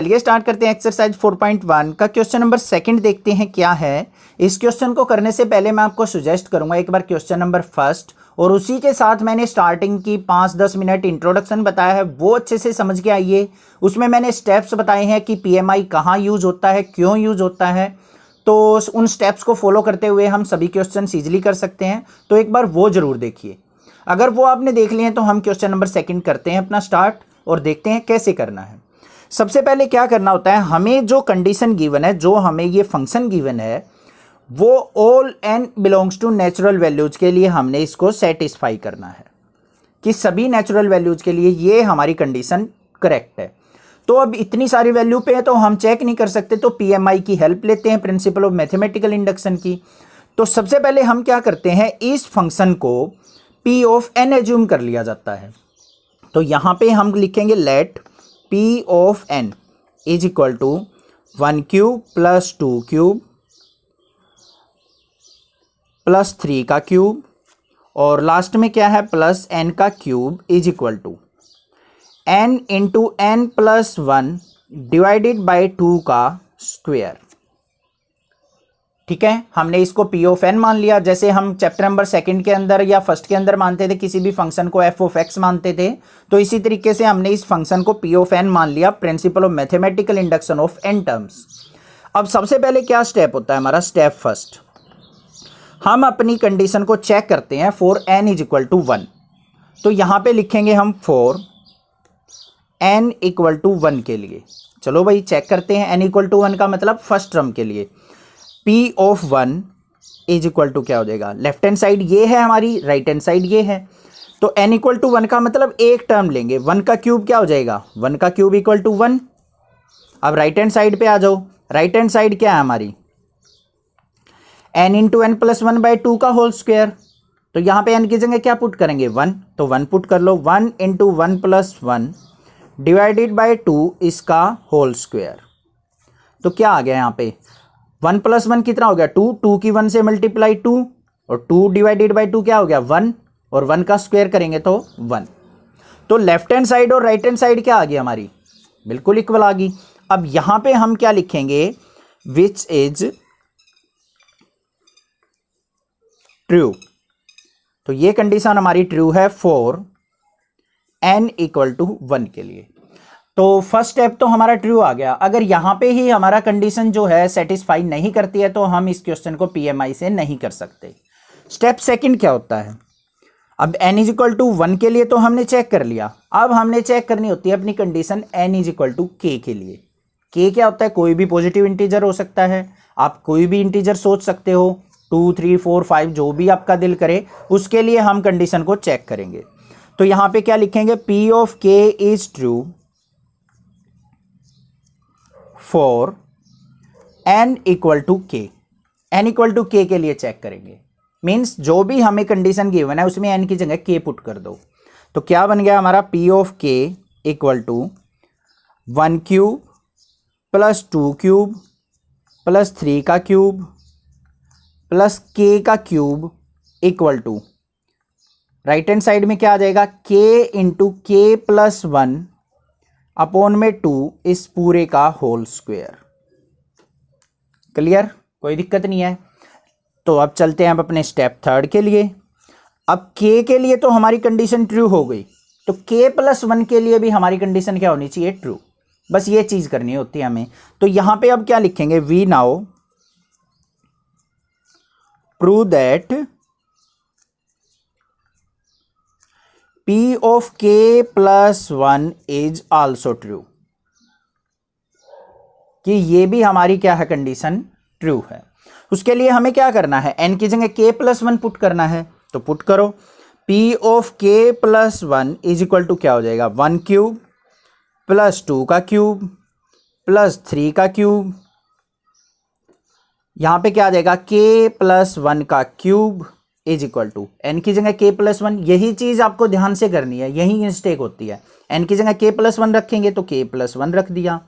चलिए स्टार्ट करते हैं एक्सरसाइज 4.1 का क्वेश्चन नंबर सेकंड देखते हैं क्या है। इस क्वेश्चन को करने से पहले मैं आपको सुजेस्ट करूंगा एक बार क्वेश्चन नंबर फर्स्ट और उसी के साथ मैंने स्टार्टिंग की 5-10 मिनट इंट्रोडक्शन बताया है वो अच्छे से समझ के आइए। उसमें मैंने स्टेप्स बताए हैं कि पीएमआई कहाँ यूज होता है, क्यों यूज होता है, तो उन स्टेप्स को फॉलो करते हुए हम सभी क्वेश्चन ईजिली कर सकते हैं। तो एक बार वो जरूर देखिए। अगर वो आपने देख लिए हैं तो हम क्वेश्चन नंबर सेकंड करते हैं अपना स्टार्ट और देखते हैं कैसे करना है। सबसे पहले क्या करना होता है, हमें जो कंडीशन गिवन है, जो हमें ये फंक्शन गिवन है, वो all n belongs to natural values के लिए हमने इसको सेटिस्फाई करना है कि सभी नेचुरल वैल्यूज के लिए ये हमारी कंडीशन करेक्ट है। तो अब इतनी सारी वैल्यू पे है तो हम चेक नहीं कर सकते, तो पीएमआई की हेल्प लेते हैं, प्रिंसिपल ऑफ मैथमेटिकल इंडक्शन की। तो सबसे पहले हम क्या करते हैं, इस फंक्शन को p ऑफ n एज्यूम कर लिया जाता है। तो यहां पे हम लिखेंगे let p of n is equal to 1 cube plus 2 cube plus 3 का क्यूब और लास्ट में क्या है प्लस n का cube is equal to n into n plus 1 divided by 2 का स्क्वायर। ठीक है, हमने इसको p ऑफ n मान लिया, जैसे हम चैप्टर नंबर सेकंड के अंदर या फर्स्ट के अंदर मानते थे किसी भी फंक्शन को f ऑफ x मानते थे, तो इसी तरीके से हमने इस फंक्शन को p ऑफ n मान लिया, principal of mathematical induction of n terms. अब सबसे पहले क्या स्टेप होता है हमारा, स्टेप फर्स्ट, हम अपनी कंडीशन को चेक करते हैं for n is equal to 1। तो यहां पे लिखेंगे हम फॉर n इक्वल टू 1 के लिए। चलो भाई चेक करते हैं, n इक्वल टू 1 का मतलब फर्स्ट टर्म के लिए p of 1 is equal to क्या हो जाएगा, लेफ्ट हैंड साइड ये है हमारी, राइट हैंड साइड ये है, तो n इक्वल टू 1 का मतलब एक टर्म लेंगे, 1 का क्यूब क्या हो जाएगा, 1 का क्यूब इक्वल टू 1। अब राइट हैंड साइड पे आ जाओ, राइट हैंड साइड क्या है हमारी, n into n plus 1 by 2 का होल स्क्वायर। तो यहां पे n की जगह क्या पुट करेंगे, 1, तो 1 पुट कर लो, 1 इंटू 1 प्लस 1 डिवाइडेड बाई 2 इसका होल स्क्वायर। तो क्या आ गया यहाँ पे, 1 प्लस 1 कितना हो गया 2, 2 की 1 से मल्टीप्लाई 2 और 2 डिवाइडेड बाई 2 क्या हो गया 1 और 1 का स्क्वायर करेंगे तो 1। तो लेफ्ट हैंड साइड और राइट हैंड साइड क्या आ गई हमारी, बिल्कुल इक्वल आ गई। अब यहां पे हम क्या लिखेंगे, विच इज ट्रू। तो ये कंडीशन हमारी ट्रू है फॉर n इक्वल टू 1 के लिए। तो फर्स्ट स्टेप तो हमारा ट्रू आ गया। अगर यहां पे ही हमारा कंडीशन जो है सेटिस्फाई नहीं करती है तो हम इस क्वेश्चन को पीएमआई से नहीं कर सकते। स्टेप सेकंड क्या होता है, अब n इज इक्वल टू 1 के लिए तो हमने चेक कर लिया, अब हमने चेक करनी होती है अपनी condition n is equal to k के लिए। k क्या होता है, कोई भी पॉजिटिव इंटीजर हो सकता है, आप कोई भी इंटीजर सोच सकते हो, 2, 3, 4, 5 जो भी आपका दिल करे, उसके लिए हम कंडीशन को चेक करेंगे। तो यहां पे क्या लिखेंगे, p of k is true for n equal to k। n equal to k के लिए चेक करेंगे, मीन्स जो भी हमें कंडीशन गिवन है उसमें n की जगह k पुट कर दो। तो क्या बन गया हमारा, p of k equal to 1 cube plus 2 cube plus 3 का क्यूब प्लस k का cube equal to right hand side में क्या आ जाएगा, k into k plus 1 upon में 2 इस पूरे का होल स्क्वायर। क्लियर, कोई दिक्कत नहीं है। तो अब चलते हैं हम अपने स्टेप थर्ड के लिए। अब k के लिए तो हमारी कंडीशन ट्रू हो गई, तो k प्लस 1 के लिए भी हमारी कंडीशन क्या होनी चाहिए, ट्रू। बस ये चीज करनी होती है हमें। तो यहां पे अब क्या लिखेंगे, we now prove that p of k plus 1 is also true, कि ये भी हमारी क्या है कंडीशन ट्रू है। उसके लिए हमें क्या करना है, n की जगह k प्लस 1 पुट करना है, तो पुट करो, p of k plus 1 is equal to क्या हो जाएगा, 1 क्यूब प्लस 2 का क्यूब प्लस 3 का क्यूब, यहां पे क्या आ जाएगा k प्लस 1 का cube is equal to n की जगह k प्लस 1। यही चीज आपको ध्यान से करनी है, यही मिस्टेक होती है, n की जगह k प्लस 1 रखेंगे तो k प्लस 1 रख दिया,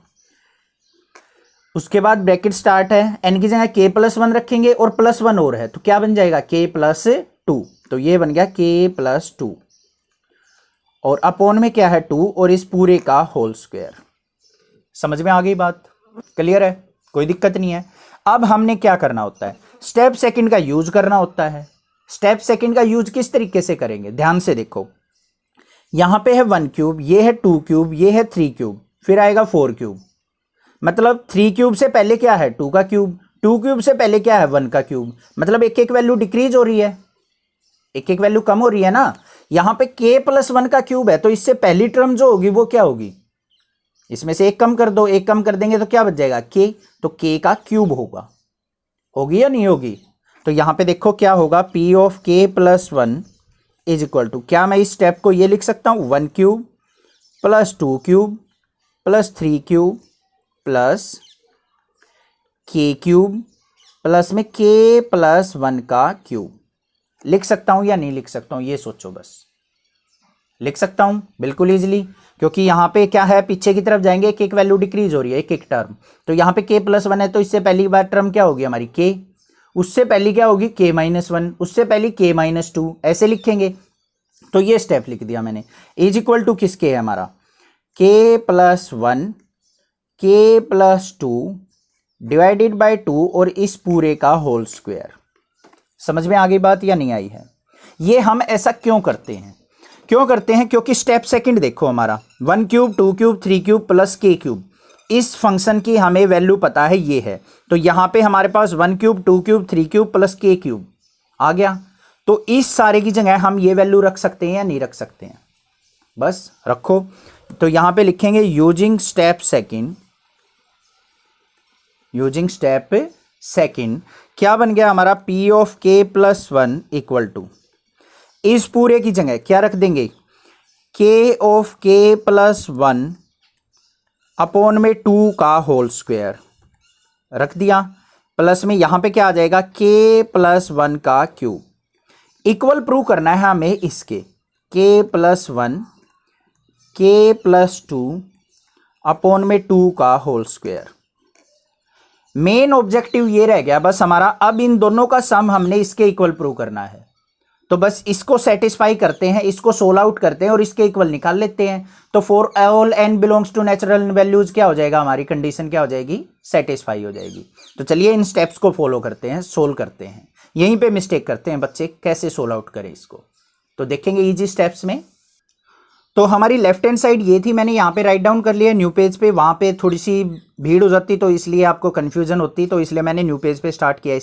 उसके बाद ब्रैकेट स्टार्ट है, n की जगह k प्लस 1 रखेंगे और प्लस 1 और है तो क्या बन जाएगा, k प्लस 2। तो ये बन गया k प्लस 2 और अपॉन में क्या है 2 और इस पूरे का होल स्क्वायर। समझ में आ गई बात? क्लियर है, कोई दिक्कत नहीं है। अब हमने क्या करना होता है, स्टेप सेकंड का यूज करना होता है। स्टेप सेकंड का यूज किस तरीके से करेंगे, ध्यान से देखो। यहां पे है 1 क्यूब, ये है 2 क्यूब, ये है 3 क्यूब, फिर आएगा 4 क्यूब। मतलब 3 क्यूब से पहले क्या है, 2 का क्यूब, 2 क्यूब से पहले क्या है, 1 का क्यूब। मतलब एक एक वैल्यू डिक्रीज हो रही है, एक एक वैल्यू कम हो रही है ना। यहां पे k प्लस 1 का क्यूब है, तो इससे पहली टर्म जो होगी वो क्या होगी, इसमें से एक कम कर दो, एक कम कर देंगे तो क्या बच जाएगा, k। तो k का क्यूब होगा, होगी या नहीं होगी? तो यहां पे देखो क्या होगा, p of k plus 1 is equal to, क्या मैं इस स्टेप को ये लिख सकता हूं, 1 cube plus 2 cube plus 3 cube plus k cube plus में k प्लस 1 का क्यूब। लिख सकता हूं या नहीं लिख सकता हूं, ये सोचो बस। लिख सकता हूं बिल्कुल इजीली, क्योंकि यहां पे क्या है, पीछे की तरफ जाएंगे एक एक वैल्यू डिक्रीज हो रही है, एक एक टर्म। तो यहां पे k प्लस 1 है, तो इससे पहली बार टर्म क्या होगी हमारी k, उससे पहली क्या होगी k माइनस 1, उससे पहली k माइनस 2, ऐसे लिखेंगे। तो ये स्टेप लिख दिया मैंने। इज इक्वल टू किसके है हमारा, k plus 1 k plus 2 divided by 2 और इस पूरे का होल स्क्वायर। समझ में आ गई बात या नहीं आई है? ये हम ऐसा क्यों करते हैं, क्यों करते हैं, क्योंकि स्टेप सेकंड देखो हमारा 1 cube 2 cube 3 cube plus k cube, इस फंक्शन की हमें वैल्यू पता है ये है। तो यहां पे हमारे पास 1 cube 2 cube 3 cube plus k cube आ गया। तो इस सारे की जगह हम ये वैल्यू रख सकते हैं या नहीं रख सकते हैं, बस रखो। तो यहां पे लिखेंगे using step second, using step second क्या बन गया हमारा, p of k plus 1 equal to, इस पूरे की जगह क्या रख देंगे, k of k plus 1 upon में 2 का होल स्क्वायर रख दिया, प्लस में यहां पे क्या आ जाएगा, k प्लस 1 का क्यूब। इक्वल प्रूव करना है हमें इसके, k plus 1 k plus 2 upon में 2 का होल स्क्वायर। मेन ऑब्जेक्टिव ये रह गया बस हमारा, अब इन दोनों का सम हमने इसके इक्वल प्रूव करना है। तो बस इसको सेटिस्फाई करते हैं, इसको सोल्व आउट करते हैं और इसके इक्वल निकाल लेते हैं। तो for all n belongs to natural values क्या हो जाएगा, हमारी कंडीशन क्या हो जाएगी, सेटिस्फाई हो जाएगी। तो चलिए इन स्टेप्स को फॉलो करते हैं, सोल्व करते हैं। यहीं पे मिस्टेक करते हैं बच्चे, कैसे सोल्व आउट करें इसको, तो देखेंगे इजी स्टेप्स में। तो हमारी लेफ्ट हैंड साइड ये थी, मैंने यहाँ पे राइट डाउन कर लिया न्यू पेज पे, वहाँ पे थोड़ी सी भीड़ हो जाती तो इसलिए आपको कन्फ्यूजन होती, तो इसलिए मैंने न्यू पेज पे स्टार्ट किया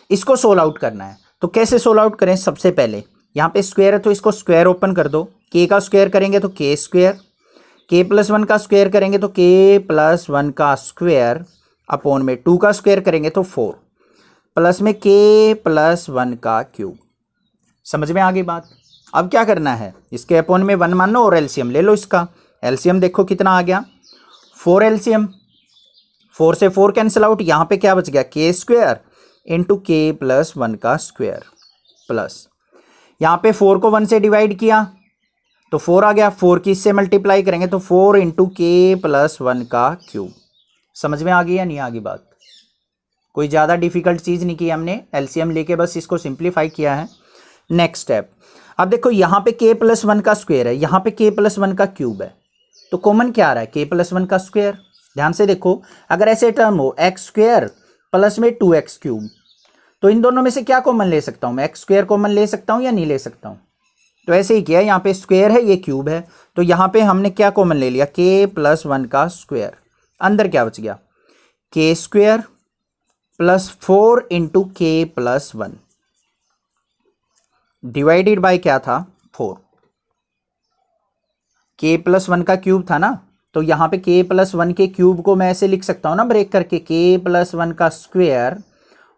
इसको सोल्व आउट करना है। तो कैसे सोल्व आउट करें, सबसे पहले यहाँ पे स्क्वायर है तो इसको स्क्वायर ओपन कर दो, k का स्क्वायर करेंगे तो k स्क्वायर, k प्लस 1 का स्क्वायर करेंगे तो k प्लस 1 का स्क्वायर अपॉन में 2 का स्क्वायर करेंगे तो 4 प्लस में k प्लस 1 का क्यूब। समझ में आ गई बात? अब क्या करना है, इसके अपॉन में 1 मान लो और एलसीएम ले लो इसका। एलसीएम देखो कितना आ गया, 4 एलसीएम, 4 से 4 कैंसिल आउट, यहाँ पे क्या बच गया, k square into k plus 1 का स्क्वायर प्लस यहाँ पे 4 को 1 से डिवाइड किया तो 4 आ गया, 4 की इससे मल्टीप्लाई करेंगे तो 4 इंटू k प्लस 1 का क्यूब। समझ में आ गई या नहीं आ गई बात? कोई ज़्यादा डिफिकल्ट चीज़ नहीं की हमने, एलसीएम लेके बस इसको सिंप्लीफाई किया है। नेक्स्ट स्टेप, अब देखो यहाँ पे k प्लस 1 का स्क्वायर है, यहाँ पे k प्लस 1 का क्यूब है, तो कॉमन क्या आ रहा है, k प्लस 1 का स्क्वायर। ध्यान से देखो, अगर ऐसे टर्म हो x स्क्वायर प्लस में 2x क्यूब, तो इन दोनों में से क्या कॉमन ले सकता हूँ मैं, x स्क्वायर कॉमन ले सकता हूँ या नहीं ले सकता हूँ? तो ऐसे ही किया, यहाँ पे स्क्वायर है ये क्यूब है, तो यहाँ पे हमने क्या कॉमन ले लिया, k प्लस 1 का स्क्वायर। अंदर क्या बच गया, k square plus 4 into k plus 1 divided by क्या था, 4। k प्लस 1 का क्यूब था ना, तो यहाँ पे k प्लस 1 के क्यूब को मैं ऐसे लिख सकता हूँ ना, ब्रेक करके k प्लस 1 का स्क्वायर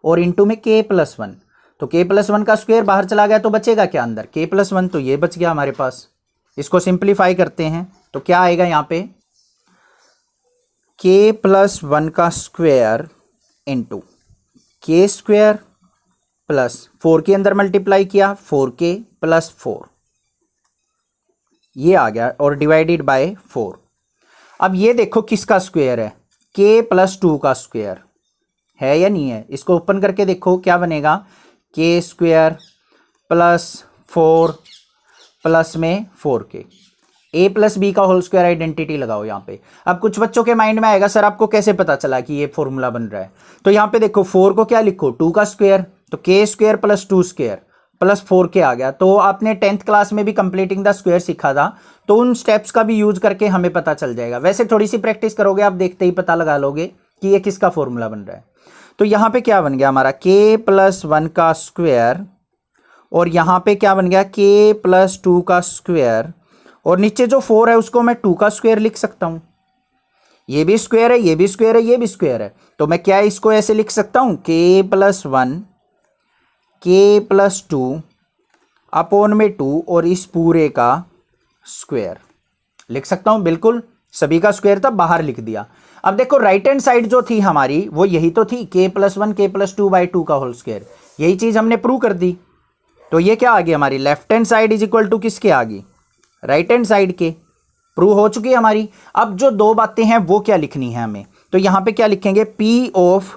और इंटू में k प्लस 1। तो k प्लस 1 का स्क्वायर बाहर चला गया तो बचेगा क्या अंदर, k प्लस 1, तो ये बच गया हमारे पास। इसको सिंप्लीफाई करते हैं तो क्या आएगा यहाँ पे, k प्लस 1 का square into k square plus 4 के अंदर मल्टीप्लाई किया 4k प्लस 4, ये आ गया और डिवाइडेड बाय 4। अब ये देखो किसका स्क्वायर है, k प्लस 2 का स्क्वायर है या नहीं है, इसको ओपन करके देखो क्या बनेगा, k स्क्वायर प्लस 4 प्लस में 4k ए प्लस बी का होल स्क्वायर आइडेंटिटी लगाओ यहाँ पे। अब कुछ बच्चों के माइंड में आएगा सर आपको कैसे पता चला कि ये फॉर्मूला बन रहा है, तो यहाँ पे देखो 4 को क्या लिखो 2 का स्क्वायर, तो के स्क्वायर प्लस 2 स्क्वायर प्लस 4 के आ गया। तो आपने 10th क्लास में भी कंप्लीटिंग द स्क्वायर सीखा था, तो उन स्टेप्स का भी यूज करके हमें पता चल जाएगा। वैसे थोड़ी सी प्रैक्टिस करोगे आप देखते ही पता लगा लोगे कि ये किसका फॉर्मूला बन रहा है। तो यहाँ पे क्या बन गया हमारा के प्लस 1 का स्क्वायर, और यहाँ पे क्या बन गया के प्लस 2 का स्क्वायर, और नीचे जो 4 है उसको मैं 2 का स्क्वायर लिख सकता हूँ। ये भी स्क्वायर है, ये भी स्क्वायर है, ये भी स्क्वायर है, तो मैं क्या इसको ऐसे लिख सकता हूँ के प्लस 1 के प्लस 2 अपॉन में 2 और इस पूरे का स्क्वायर लिख सकता हूँ। बिल्कुल सभी का स्क्वायर था, बाहर लिख दिया। अब देखो राइट हैंड साइड जो थी हमारी वो यही तो थी, के प्लस 1 के प्लस 2 बाई 2 का होल स्क्वायर, यही चीज हमने प्रूव कर दी। तो ये क्या आ गई हमारी left hand side is equal to किसके आ गई, राइट हैंड साइड के, प्रूव हो चुकी है हमारी। अब जो दो बातें हैं वो क्या लिखनी है हमें, तो यहां पे क्या लिखेंगे पी ऑफ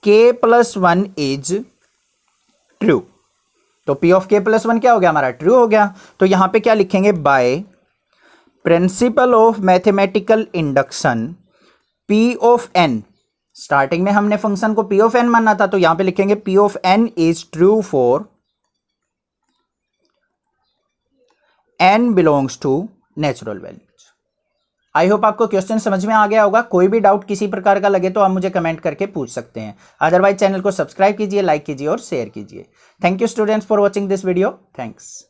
के प्लस 1 इज ट्रू, तो पी ऑफ के प्लस 1 क्या हो गया हमारा ट्रू हो गया। तो यहां पे क्या लिखेंगे by principle of mathematical induction p of n, starting में हमने फंक्शन को पी ऑफ एन मानना था, तो यहां पे लिखेंगे p of n is true for n belongs to natural values. I hope आपको क्वेश्चन समझ में आ गया होगा। कोई भी डाउट किसी प्रकार का लगे तो आप मुझे कमेंट करके पूछ सकते हैं, अदरवाइज चैनल को सब्सक्राइब कीजिए, लाइक कीजिए और शेयर कीजिए। Thank you students for watching this video. Thanks.